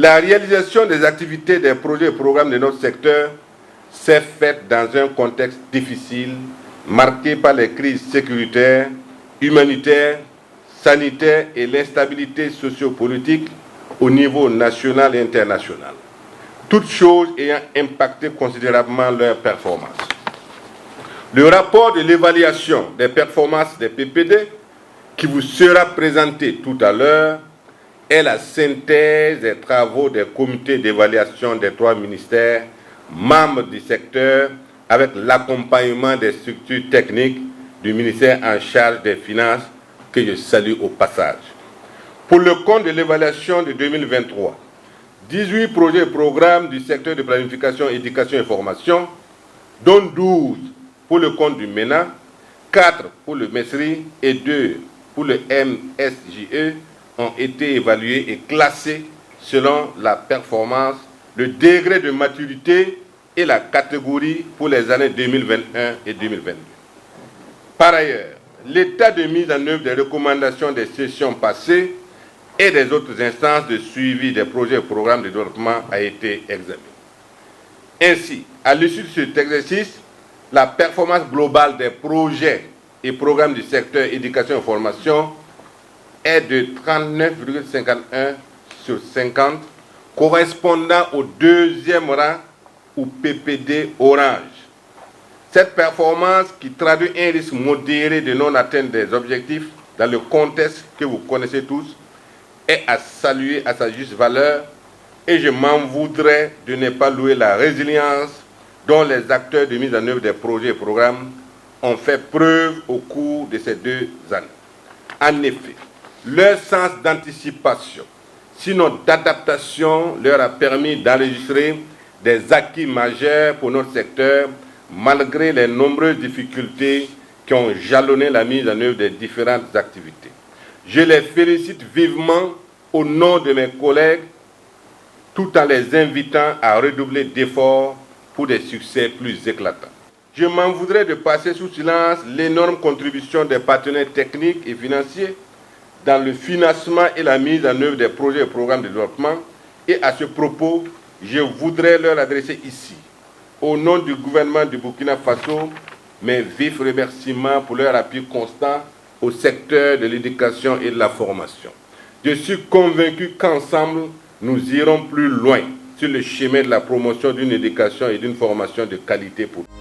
La réalisation des activités, des projets et programmes de notre secteur s'est faite dans un contexte difficile, marqué par les crises sécuritaires, humanitaires, sanitaires et l'instabilité sociopolitique au niveau national et international, toutes choses ayant impacté considérablement leur performance. Le rapport de l'évaluation des performances des PPD, qui vous sera présenté tout à l'heure, est la synthèse des travaux des comités d'évaluation des 3 ministères, membres du secteur, avec l'accompagnement des structures techniques du ministère en charge des Finances, que je salue au passage. Pour le compte de l'évaluation de 2023, 18 projets et programmes du secteur de planification, éducation et formation, dont 12 pour le compte du MENA, 4 pour le MESRI et 2 pour le MSJE, ont été évalués et classés selon la performance, le degré de maturité et la catégorie pour les années 2021 et 2022. Par ailleurs, l'état de mise en œuvre des recommandations des sessions passées et des autres instances de suivi des projets et programmes de développement a été examiné. Ainsi, à l'issue de cet exercice, la performance globale des projets et programmes du secteur éducation et formation est de 39,51 sur 50, correspondant au 2e rang ou PPD orange. Cette performance, qui traduit un risque modéré de non-atteinte des objectifs dans le contexte que vous connaissez tous, est à saluer à sa juste valeur, et je m'en voudrais de ne pas louer la résilience dont les acteurs de mise en œuvre des projets et programmes ont fait preuve au cours de ces 2 années. En effet, leur sens d'anticipation, sinon d'adaptation, leur a permis d'enregistrer des acquis majeurs pour notre secteur, malgré les nombreuses difficultés qui ont jalonné la mise en œuvre des différentes activités. Je les félicite vivement au nom de mes collègues, tout en les invitant à redoubler d'efforts pour des succès plus éclatants. Je m'en voudrais de passer sous silence l'énorme contribution des partenaires techniques et financiers dans le financement et la mise en œuvre des projets et programmes de développement. Et à ce propos, je voudrais leur adresser ici, au nom du gouvernement du Burkina Faso, mes vifs remerciements pour leur appui constant au secteur de l'éducation et de la formation. Je suis convaincu qu'ensemble, nous irons plus loin sur le chemin de la promotion d'une éducation et d'une formation de qualité pour tous.